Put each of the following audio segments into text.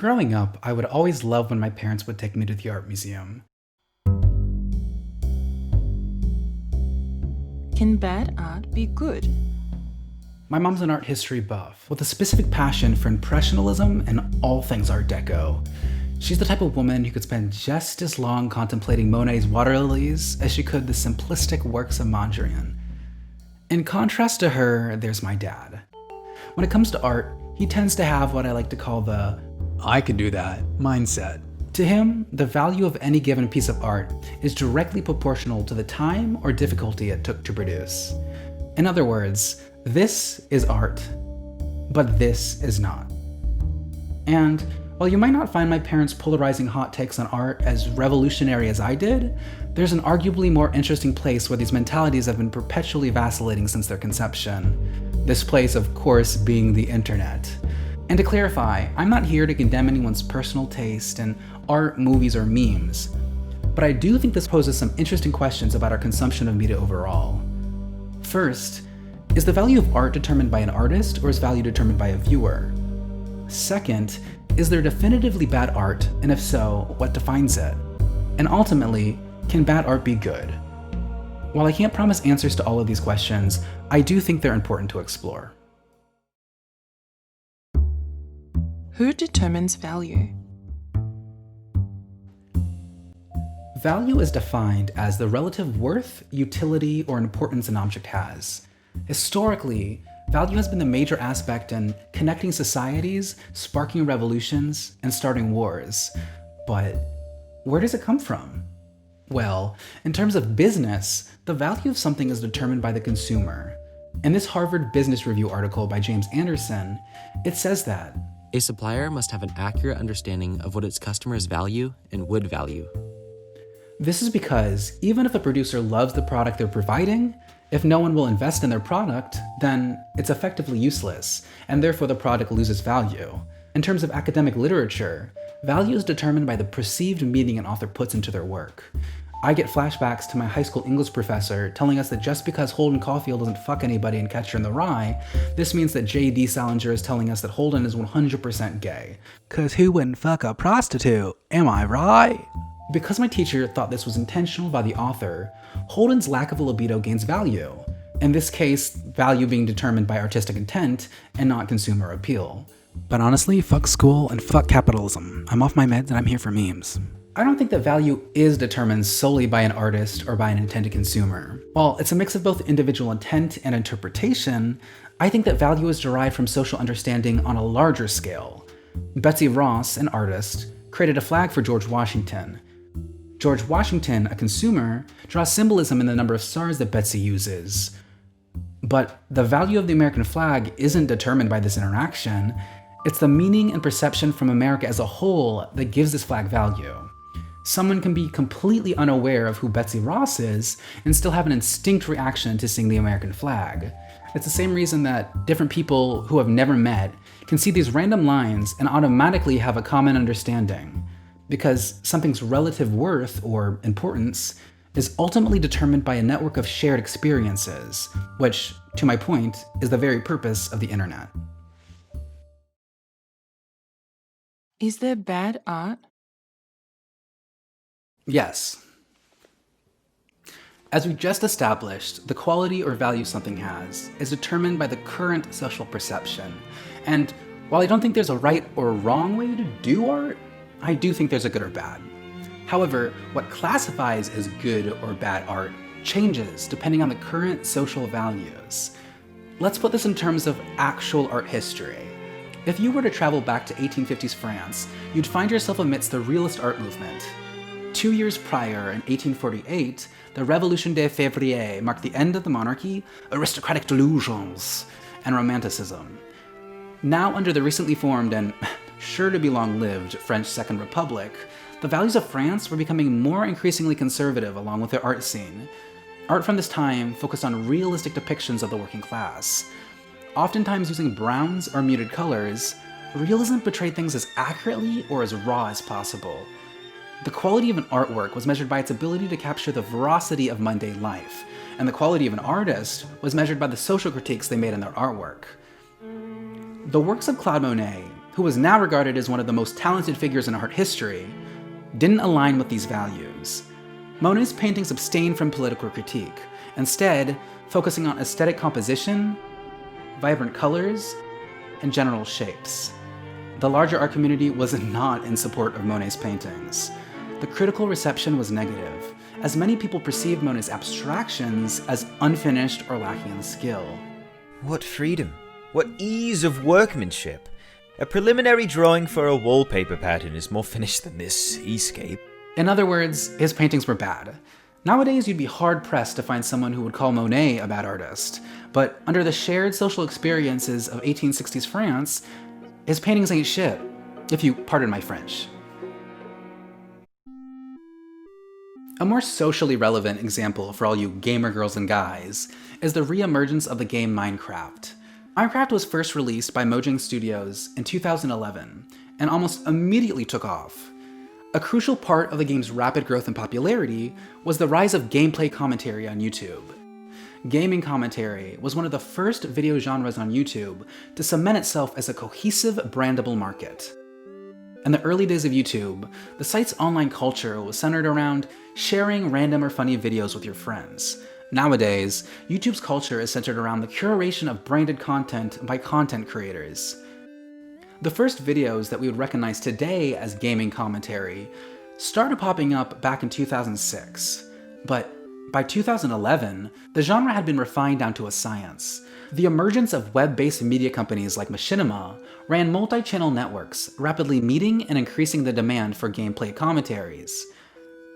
Growing up, I would always love when my parents would take me to the art museum. Can bad art be good? My mom's an art history buff with a specific passion for Impressionism and all things Art Deco. She's the type of woman who could spend just as long contemplating Monet's water lilies as she could the simplistic works of Mondrian. In contrast to her, there's my dad. When it comes to art, he tends to have what I like to call the "I could do that" mindset. To him, the value of any given piece of art is directly proportional to the time or difficulty it took to produce. In other words, this is art, but this is not. And while you might not find my parents' polarizing hot takes on art as revolutionary as I did, there's an arguably more interesting place where these mentalities have been perpetually vacillating since their conception. This place, of course, being the internet. And to clarify, I'm not here to condemn anyone's personal taste in art, movies, or memes, but I do think this poses some interesting questions about our consumption of media overall. First, is the value of art determined by an artist, or is value determined by a viewer? Second, is there definitively bad art, and if so, what defines it? And ultimately, can bad art be good? While I can't promise answers to all of these questions, I do think they're important to explore. Who determines value? Value is defined as the relative worth, utility, or importance an object has. Historically, value has been the major aspect in connecting societies, sparking revolutions, and starting wars. But where does it come from? Well, in terms of business, the value of something is determined by the consumer. In this Harvard Business Review article by James Anderson, it says that a supplier must have an accurate understanding of what its customers value and would value. This is because even if a producer loves the product they're providing, if no one will invest in their product, then it's effectively useless, and therefore the product loses value. In terms of academic literature, value is determined by the perceived meaning an author puts into their work. I get flashbacks to my high school English professor telling us that just because Holden Caulfield doesn't fuck anybody in Catcher in the Rye, this means that J.D. Salinger is telling us that Holden is 100% gay. 'Cause who wouldn't fuck a prostitute? Am I right? Because my teacher thought this was intentional by the author, Holden's lack of a libido gains value. In this case, value being determined by artistic intent and not consumer appeal. But honestly, fuck school and fuck capitalism. I'm off my meds and I'm here for memes. I don't think that value is determined solely by an artist or by an intended consumer. While it's a mix of both individual intent and interpretation, I think that value is derived from social understanding on a larger scale. Betsy Ross, an artist, created a flag for George Washington. George Washington, a consumer, draws symbolism in the number of stars that Betsy uses. But the value of the American flag isn't determined by this interaction. It's the meaning and perception from America as a whole that gives this flag value. Someone can be completely unaware of who Betsy Ross is and still have an instinct reaction to seeing the American flag. It's the same reason that different people who have never met can see these random lines and automatically have a common understanding. Because something's relative worth or importance is ultimately determined by a network of shared experiences, which, to my point, is the very purpose of the internet. Is there bad art? Yes. As we just established, the quality or value something has is determined by the current social perception. And while I don't think there's a right or wrong way to do art, I do think there's a good or bad. However, what classifies as good or bad art changes depending on the current social values. Let's put this in terms of actual art history. If you were to travel back to 1850s France, you'd find yourself amidst the realist art movement. 2 years prior, in 1848, the Révolution des Février marked the end of the monarchy, aristocratic delusions, and romanticism. Now under the recently formed and sure to be long-lived French Second Republic, the values of France were becoming more increasingly conservative along with their art scene. Art from this time focused on realistic depictions of the working class. Oftentimes using browns or muted colors, realism portrayed things as accurately or as raw as possible. The quality of an artwork was measured by its ability to capture the veracity of mundane life, and the quality of an artist was measured by the social critiques they made in their artwork. The works of Claude Monet, who was now regarded as one of the most talented figures in art history, didn't align with these values. Monet's paintings abstained from political critique, instead focusing on aesthetic composition, vibrant colors, and general shapes. The larger art community was not in support of Monet's paintings. The critical reception was negative, as many people perceived Monet's abstractions as unfinished or lacking in skill. What freedom! What ease of workmanship! A preliminary drawing for a wallpaper pattern is more finished than this seascape. In other words, his paintings were bad. Nowadays, you'd be hard-pressed to find someone who would call Monet a bad artist, but under the shared social experiences of 1860s France, his paintings ain't shit, if you pardon my French. A more socially relevant example for all you gamer girls and guys is the re-emergence of the game Minecraft. Minecraft was first released by Mojang Studios in 2011, and almost immediately took off. A crucial part of the game's rapid growth and popularity was the rise of gameplay commentary on YouTube. Gaming commentary was one of the first video genres on YouTube to cement itself as a cohesive, brandable market. In the early days of YouTube, the site's online culture was centered around sharing random or funny videos with your friends. Nowadays, YouTube's culture is centered around the curation of branded content by content creators. The first videos that we would recognize today as gaming commentary started popping up back in 2006, but by 2011, the genre had been refined down to a science. The emergence of web-based media companies like Machinima ran multi-channel networks, rapidly meeting and increasing the demand for gameplay commentaries.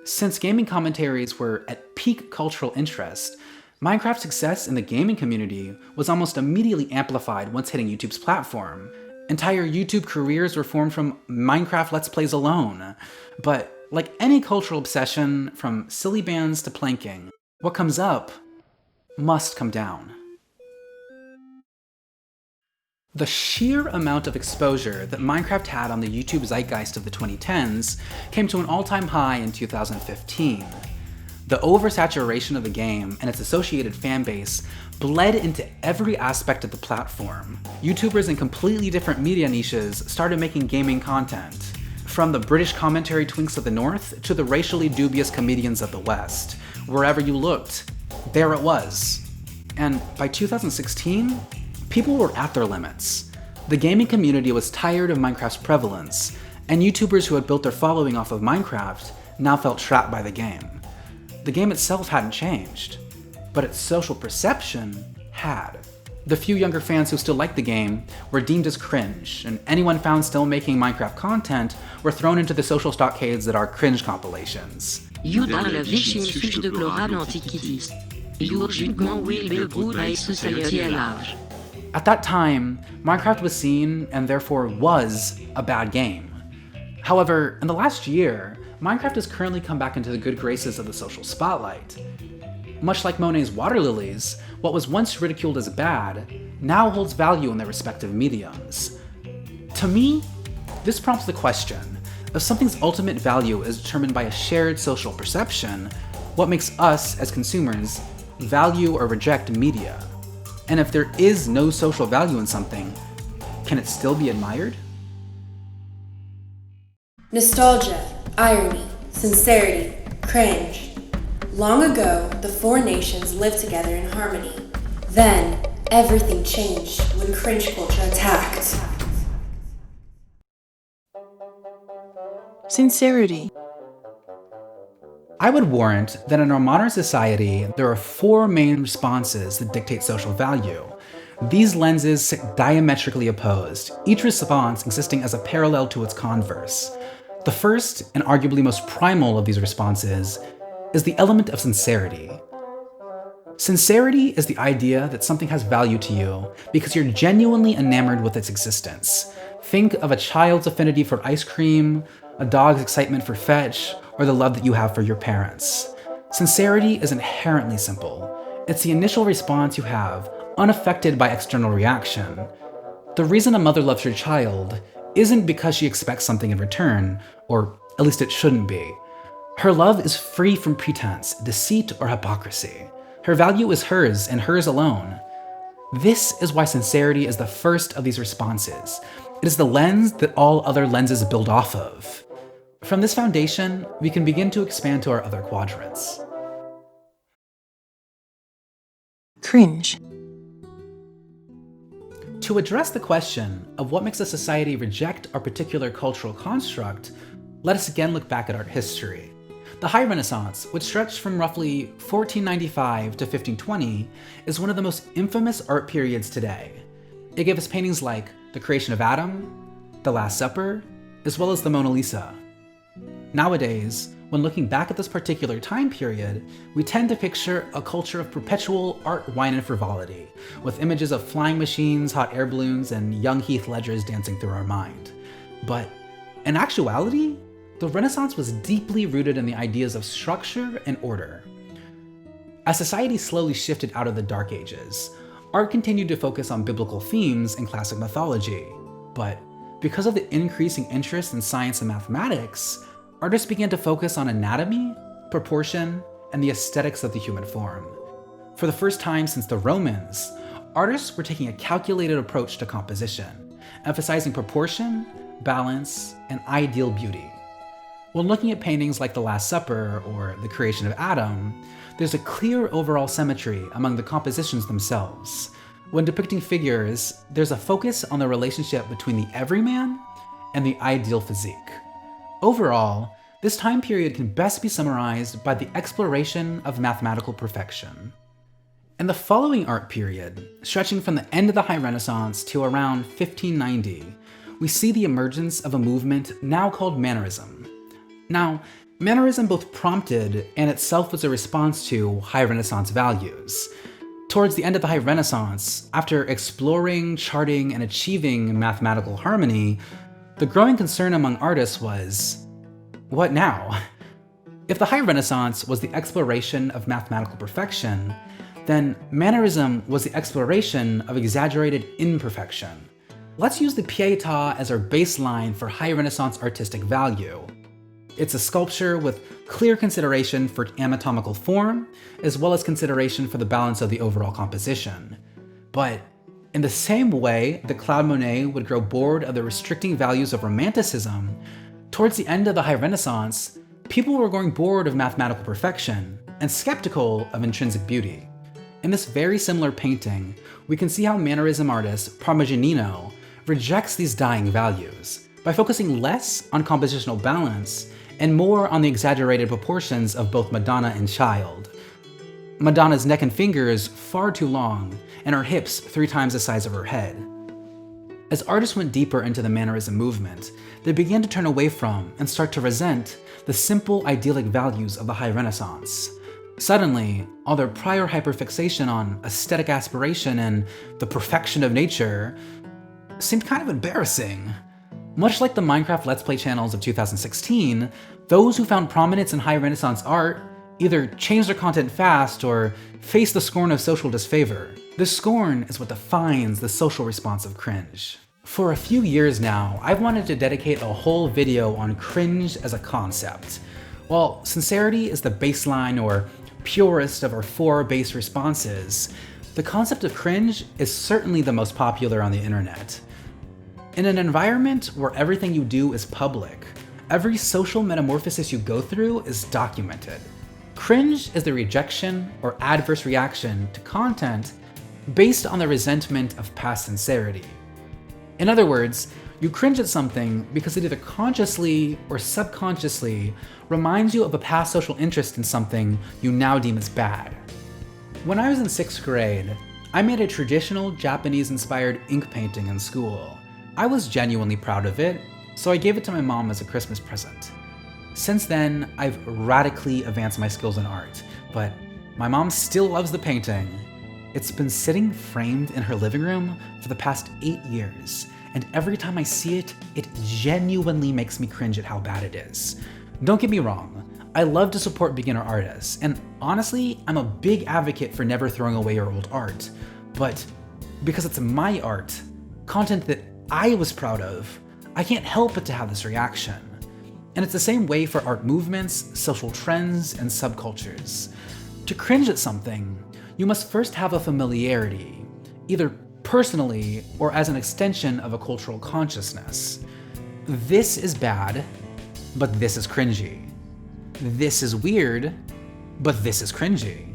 Since gaming commentaries were at peak cultural interest, Minecraft's success in the gaming community was almost immediately amplified once hitting YouTube's platform. Entire YouTube careers were formed from Minecraft Let's Plays alone. But like any cultural obsession, from silly bands to planking, what comes up must come down. The sheer amount of exposure that Minecraft had on the YouTube zeitgeist of the 2010s came to an all-time high in 2015. The oversaturation of the game and its associated fanbase bled into every aspect of the platform. YouTubers in completely different media niches started making gaming content, from the British commentary twinks of the North to the racially dubious comedians of the West. Wherever you looked, there it was. And by 2016, people were at their limits. The gaming community was tired of Minecraft's prevalence, and YouTubers who had built their following off of Minecraft now felt trapped by the game. The game itself hadn't changed, but its social perception had. The few younger fans who still liked the game were deemed as cringe, and anyone found still making Minecraft content were thrown into the social stockades that are cringe compilations. You dans la vie une fiche de gloire antiquities. Your jugement will be good à society à large. At that time, Minecraft was seen, and therefore was, a bad game. However, in the last year, Minecraft has currently come back into the good graces of the social spotlight. Much like Monet's water lilies, what was once ridiculed as bad now holds value in their respective mediums. To me, this prompts the question, if something's ultimate value is determined by a shared social perception, what makes us, as consumers, value or reject media? And if there is no social value in something, can it still be admired? Nostalgia, irony, sincerity, cringe. Long ago, the four nations lived together in harmony. Then, everything changed when cringe culture attacked. Sincerity. I would warrant that in our modern society, there are four main responses that dictate social value. These lenses sit diametrically opposed, each response existing as a parallel to its converse. The first, and arguably most primal of these responses, is the element of sincerity. Sincerity is the idea that something has value to you because you're genuinely enamored with its existence. Think of a child's affinity for ice cream, a dog's excitement for fetch, or the love that you have for your parents. Sincerity is inherently simple. It's the initial response you have, unaffected by external reaction. The reason a mother loves her child isn't because she expects something in return, or at least it shouldn't be. Her love is free from pretense, deceit, or hypocrisy. Her value is hers and hers alone. This is why sincerity is the first of these responses. It is the lens that all other lenses build off of. From this foundation, we can begin to expand to our other quadrants. Cringe. To address the question of what makes a society reject our particular cultural construct, let us again look back at art history. The High Renaissance, which stretched from roughly 1495 to 1520, is one of the most infamous art periods today. It gave us paintings like The Creation of Adam, The Last Supper, as well as the Mona Lisa. Nowadays, when looking back at this particular time period, we tend to picture a culture of perpetual art, wine, and frivolity, with images of flying machines, hot air balloons, and young Heath Ledgers dancing through our mind. But in actuality, the Renaissance was deeply rooted in the ideas of structure and order. As society slowly shifted out of the Dark Ages, art continued to focus on biblical themes and classic mythology. But because of the increasing interest in science and mathematics, artists began to focus on anatomy, proportion, and the aesthetics of the human form. For the first time since the Romans, artists were taking a calculated approach to composition, emphasizing proportion, balance, and ideal beauty. When looking at paintings like The Last Supper or The Creation of Adam, there's a clear overall symmetry among the compositions themselves. When depicting figures, there's a focus on the relationship between the everyman and the ideal physique. Overall, this time period can best be summarized by the exploration of mathematical perfection. In the following art period, stretching from the end of the High Renaissance to around 1590, we see the emergence of a movement now called Mannerism. Now, Mannerism both prompted and itself was a response to High Renaissance values. Towards the end of the High Renaissance, after exploring, charting, and achieving mathematical harmony, the growing concern among artists was, what now? If the High Renaissance was the exploration of mathematical perfection, then Mannerism was the exploration of exaggerated imperfection. Let's use the Pietà as our baseline for High Renaissance artistic value. It's a sculpture with clear consideration for anatomical form, as well as consideration for the balance of the overall composition. But in the same way that Claude Monet would grow bored of the restricting values of Romanticism, towards the end of the High Renaissance, people were growing bored of mathematical perfection and skeptical of intrinsic beauty. In this very similar painting, we can see how Mannerism artist Parmigianino rejects these dying values by focusing less on compositional balance and more on the exaggerated proportions of both Madonna and Child. Madonna's neck and fingers far too long, and her hips 3 times the size of her head. As artists went deeper into the Mannerism movement, they began to turn away from and start to resent the simple idyllic values of the High Renaissance. Suddenly, all their prior hyperfixation on aesthetic aspiration and the perfection of nature seemed kind of embarrassing. Much like the Minecraft Let's Play channels of 2016, those who found prominence in High Renaissance art either changed their content fast or faced the scorn of social disfavor. This scorn is what defines the social response of cringe. For a few years now, I've wanted to dedicate a whole video on cringe as a concept. While sincerity is the baseline or purest of our 4 base responses, the concept of cringe is certainly the most popular on the internet. In an environment where everything you do is public, every social metamorphosis you go through is documented. Cringe is the rejection or adverse reaction to content based on the resentment of past sincerity. In other words, you cringe at something because it either consciously or subconsciously reminds you of a past social interest in something you now deem as bad. When I was in 6th grade, I made a traditional Japanese-inspired ink painting in school. I was genuinely proud of it, so I gave it to my mom as a Christmas present. Since then, I've radically advanced my skills in art, but my mom still loves the painting. It's been sitting framed in her living room for the past 8 years, and every time I see it, it genuinely makes me cringe at how bad it is. Don't get me wrong, I love to support beginner artists, and honestly, I'm a big advocate for never throwing away your old art. But because it's my art, content that I was proud of, I can't help but to have this reaction. And it's the same way for art movements, social trends, and subcultures. To cringe at something, you must first have a familiarity, either personally or as an extension of a cultural consciousness. This is bad, but this is cringy. This is weird, but this is cringy.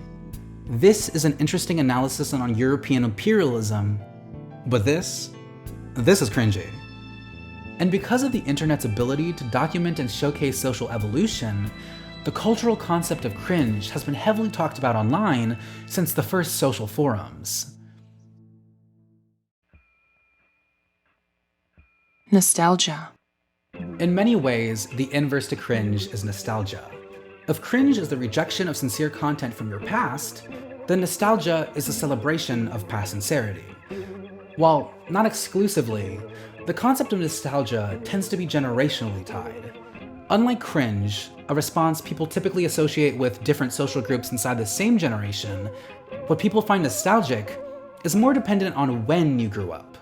This is an interesting analysis on European imperialism, but this is cringy. And because of the internet's ability to document and showcase social evolution, the cultural concept of cringe has been heavily talked about online since the first social forums. Nostalgia. In many ways, the inverse to cringe is nostalgia. If cringe is the rejection of sincere content from your past, then nostalgia is a celebration of past sincerity. While not exclusively, the concept of nostalgia tends to be generationally tied. Unlike cringe, a response people typically associate with different social groups inside the same generation, what people find nostalgic is more dependent on when you grew up.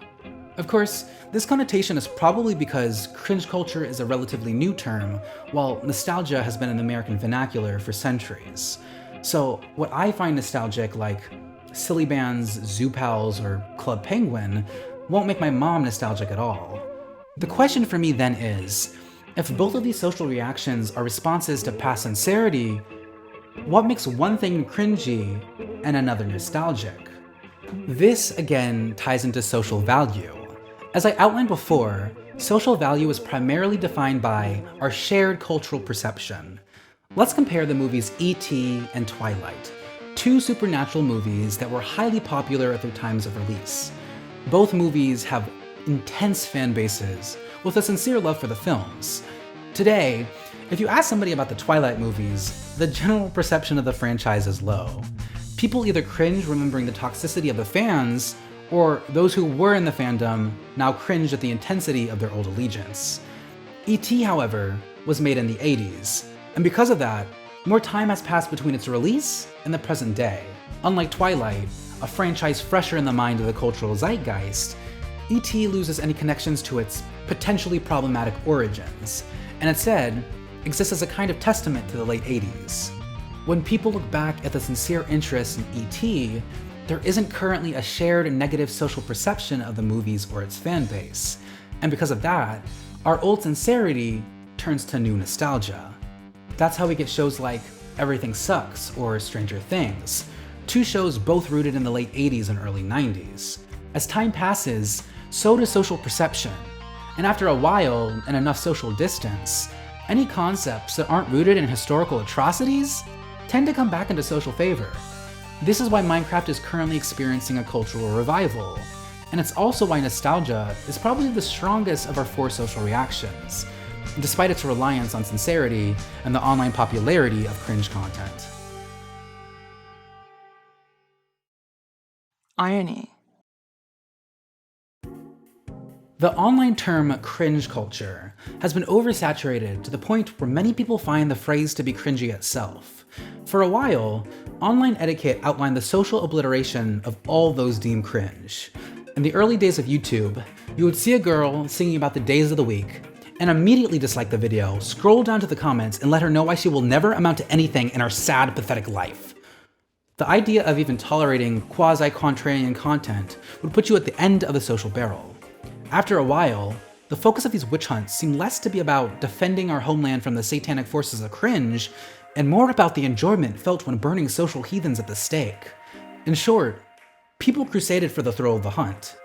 Of course, this connotation is probably because cringe culture is a relatively new term, while nostalgia has been in the American vernacular for centuries. So what I find nostalgic, like Silly Band's Zoo Pals or Club Penguin, won't make my mom nostalgic at all. The question for me then is, if both of these social reactions are responses to past sincerity, what makes one thing cringy and another nostalgic? This, again, ties into social value. As I outlined before, social value is primarily defined by our shared cultural perception. Let's compare the movies E.T. and Twilight, two supernatural movies that were highly popular at their times of release. Both movies have intense fan bases with a sincere love for the films. Today, if you ask somebody about the Twilight movies, the general perception of the franchise is low. People either cringe remembering the toxicity of the fans, or those who were in the fandom now cringe at the intensity of their old allegiance. E.T., however, was made in the 80s, and because of that, more time has passed between its release and the present day. Unlike Twilight, a franchise fresher in the mind of the cultural zeitgeist, E.T. loses any connections to its potentially problematic origins, and instead exists as a kind of testament to the late 80s. When people look back at the sincere interest in E.T., there isn't currently a shared and negative social perception of the movies or its fan base, and because of that, our old sincerity turns to new nostalgia. That's how we get shows like Everything Sucks or Stranger Things, two shows both rooted in the late 80s and early 90s. As time passes, so does social perception, and after a while and enough social distance, any concepts that aren't rooted in historical atrocities tend to come back into social favor. This is why Minecraft is currently experiencing a cultural revival, and it's also why nostalgia is probably the strongest of our four social reactions, despite its reliance on sincerity and the online popularity of cringe content. Irony. The online term cringe culture has been oversaturated to the point where many people find the phrase to be cringy itself. For a while, online etiquette outlined the social obliteration of all those deemed cringe. In the early days of YouTube, you would see a girl singing about the days of the week and immediately dislike the video, scroll down to the comments, and let her know why she will never amount to anything in her sad, pathetic life. The idea of even tolerating quasi-contrarian content would put you at the end of the social barrel. After a while, the focus of these witch hunts seemed less to be about defending our homeland from the satanic forces of cringe, and more about the enjoyment felt when burning social heathens at the stake. In short, people crusaded for the thrill of the hunt.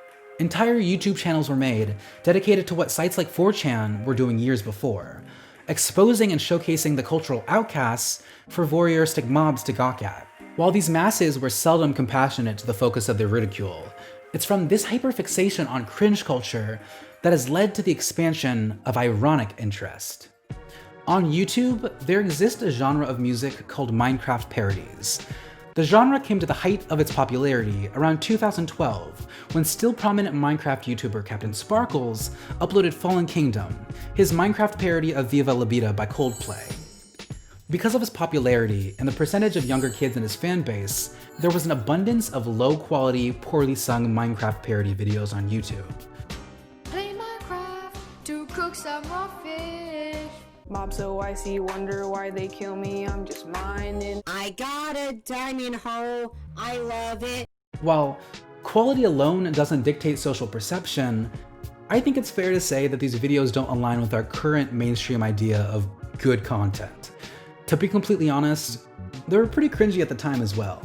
Entire YouTube channels were made dedicated to what sites like 4chan were doing years before, exposing and showcasing the cultural outcasts for voyeuristic mobs to gawk at. While these masses were seldom compassionate to the focus of their ridicule, it's from this hyperfixation on cringe culture that has led to the expansion of ironic interest. On YouTube, there exists a genre of music called Minecraft parodies. The genre came to the height of its popularity around 2012, when still prominent Minecraft YouTuber Captain Sparkles uploaded Fallen Kingdom, his Minecraft parody of Viva La Vida by Coldplay. Because of his popularity and the percentage of younger kids in his fan base, there was an abundance of low-quality, poorly sung Minecraft parody videos on YouTube. Play Minecraft to cook some raw fish. Mobs so icy, wonder why they kill me, I'm just mining. I got a diamond hole, I love it. While quality alone doesn't dictate social perception, I think it's fair to say that these videos don't align with our current mainstream idea of good content. To be completely honest, they were pretty cringy at the time as well.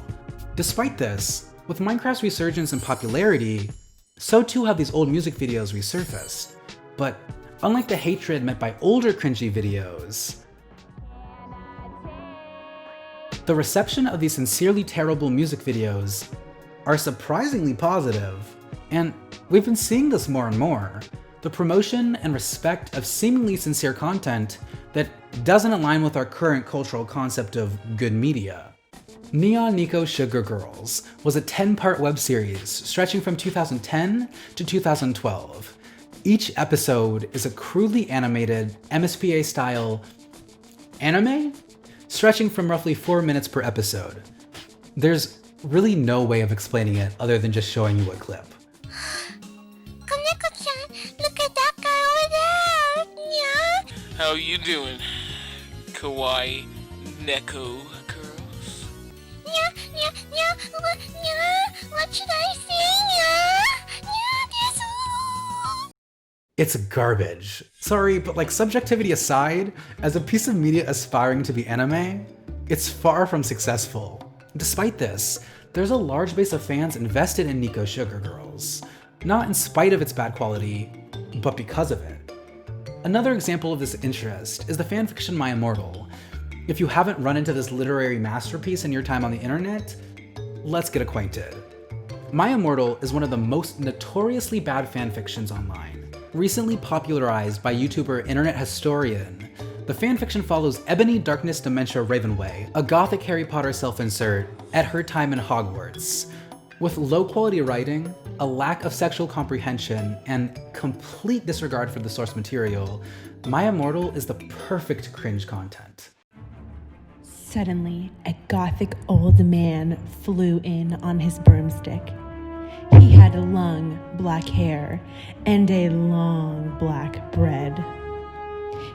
Despite this, with Minecraft's resurgence in popularity, so too have these old music videos resurfaced. But unlike the hatred met by older cringy videos, the reception of these sincerely terrible music videos are surprisingly positive, and we've been seeing this more and more. The promotion and respect of seemingly sincere content that doesn't align with our current cultural concept of good media. Neon Nico Sugar Girls was a 10-part web series stretching from 2010 to 2012. Each episode is a crudely animated MSPA-style anime, stretching from roughly 4 minutes per episode. There's really no way of explaining it other than just showing you a clip. Kaneko-chan, look at that guy over there! Yeah. How you doing, kawaii neko girls? Yeah. What should I say? Yeah. It's garbage. Sorry, but like, subjectivity aside, as a piece of media aspiring to be anime, it's far from successful. Despite this, there's a large base of fans invested in Nico Sugar Girls, not in spite of its bad quality, but because of it. Another example of this interest is the fanfiction My Immortal. If you haven't run into this literary masterpiece in your time on the internet, let's get acquainted. My Immortal is one of the most notoriously bad fanfictions online. Recently popularized by YouTuber Internet Historian, the fanfiction follows Ebony Darkness Dementia Ravenway, a gothic Harry Potter self-insert, at her time in Hogwarts. With low-quality writing, a lack of sexual comprehension, and complete disregard for the source material, My Immortal is the perfect cringe content. Suddenly, a gothic old man flew in on his broomstick. He had long black hair and a long black beard.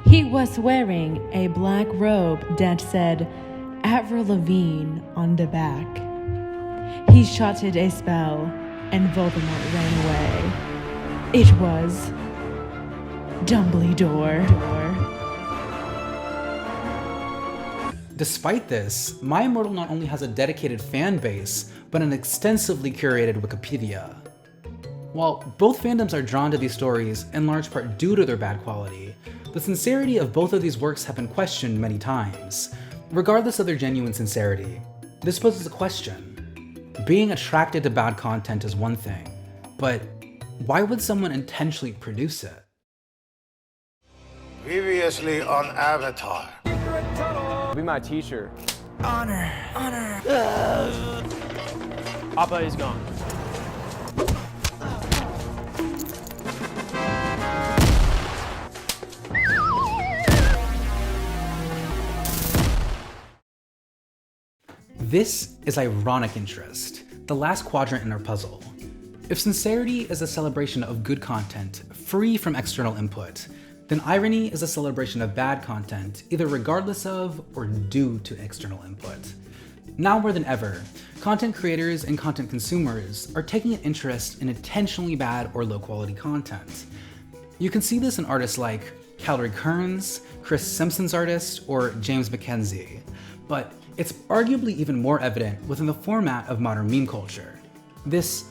He was wearing a black robe that said Avril Lavigne on the back. He shouted a spell and Voldemort ran away. It was Dumbledore. Despite this, My Immortal not only has a dedicated fan base, but an extensively curated Wikipedia. While both fandoms are drawn to these stories in large part due to their bad quality, the sincerity of both of these works have been questioned many times. Regardless of their genuine sincerity, this poses a question. Being attracted to bad content is one thing, but why would someone intentionally produce it? Previously on Avatar. Be my teacher. Honor. Appa is gone. This is ironic interest, the last quadrant in our puzzle. If sincerity is a celebration of good content, free from external input, then irony is a celebration of bad content, either regardless of or due to external input. Now more than ever, content creators and content consumers are taking an interest in intentionally bad or low quality content. You can see this in artists like Calorie Kearns, Chris Simpson's artist, or James McKenzie, but it's arguably even more evident within the format of modern meme culture. This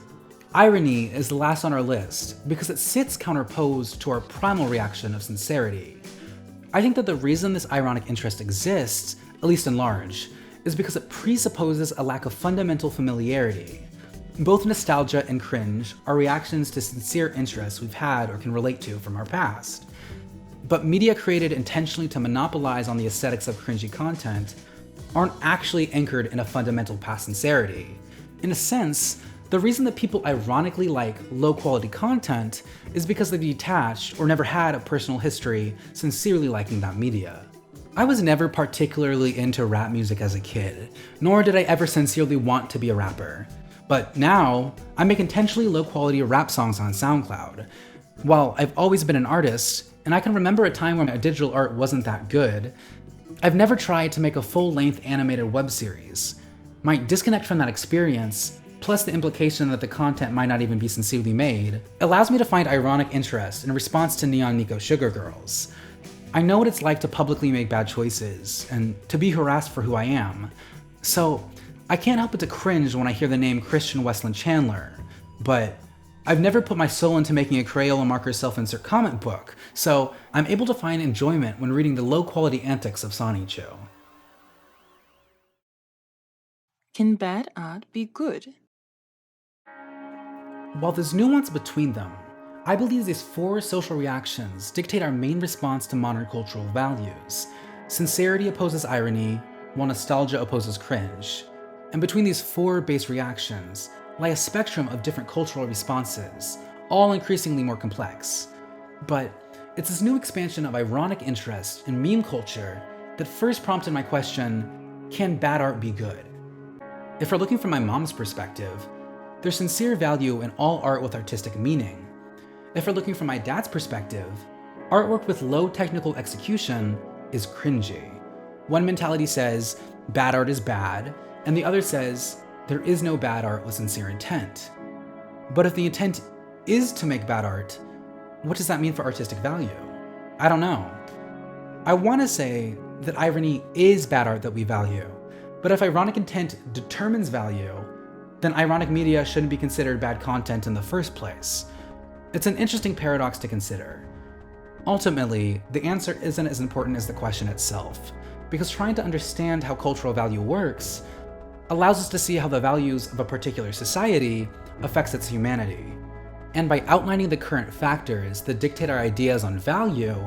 irony is the last on our list because it sits counterposed to our primal reaction of sincerity. I think that the reason this ironic interest exists, at least in large, is because it presupposes a lack of fundamental familiarity. Both nostalgia and cringe are reactions to sincere interests we've had or can relate to from our past. But media created intentionally to monopolize on the aesthetics of cringy content aren't actually anchored in a fundamental past sincerity. In a sense, the reason that people ironically like low-quality content is because they've detached or never had a personal history sincerely liking that media. I was never particularly into rap music as a kid, nor did I ever sincerely want to be a rapper. But now, I make intentionally low-quality rap songs on SoundCloud. While I've always been an artist, and I can remember a time when my digital art wasn't that good, I've never tried to make a full-length animated web series. My disconnect from that experience plus the implication that the content might not even be sincerely made, allows me to find ironic interest in response to Neon Nico Sugar Girls. I know what it's like to publicly make bad choices, and to be harassed for who I am. So, I can't help but to cringe when I hear the name Christian Westland Chandler, but I've never put my soul into making a Crayola marker self-insert comic book, so I'm able to find enjoyment when reading the low-quality antics of Sonichu. Can bad art be good? While there's nuance between them, I believe these 4 social reactions dictate our main response to modern cultural values. Sincerity opposes irony, while nostalgia opposes cringe. And between these 4 base reactions lie a spectrum of different cultural responses, all increasingly more complex. But it's this new expansion of ironic interest in meme culture that first prompted my question, can bad art be good? If we're looking from my mom's perspective, there's sincere value in all art with artistic meaning. If we're looking from my dad's perspective, artwork with low technical execution is cringy. One mentality says, bad art is bad, and the other says, there is no bad art with sincere intent. But if the intent is to make bad art, what does that mean for artistic value? I don't know. I want to say that irony is bad art that we value, but if ironic intent determines value, then ironic media shouldn't be considered bad content in the first place. It's an interesting paradox to consider. Ultimately, the answer isn't as important as the question itself, because trying to understand how cultural value works allows us to see how the values of a particular society affects its humanity. And by outlining the current factors that dictate our ideas on value,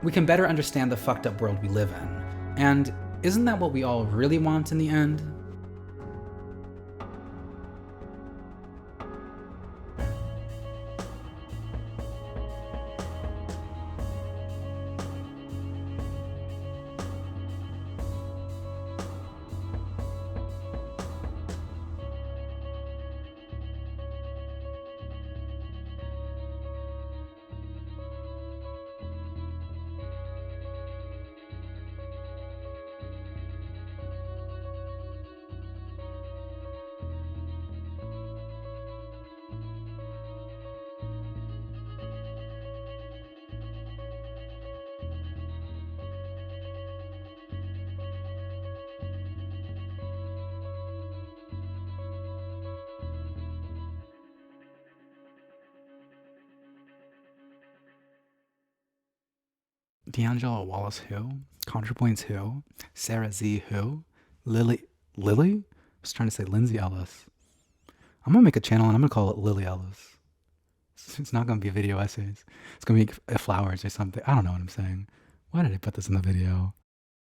we can better understand the fucked up world we live in. And isn't that what we all really want in the end? D'Angelo Wallace who? ContraPoints who? Sarah Z who? Lily? I was trying to say Lindsay Ellis. I'm gonna make a channel and I'm gonna call it Lily Ellis. It's not gonna be video essays. It's gonna be flowers or something. I don't know what I'm saying. Why did I put this in the video?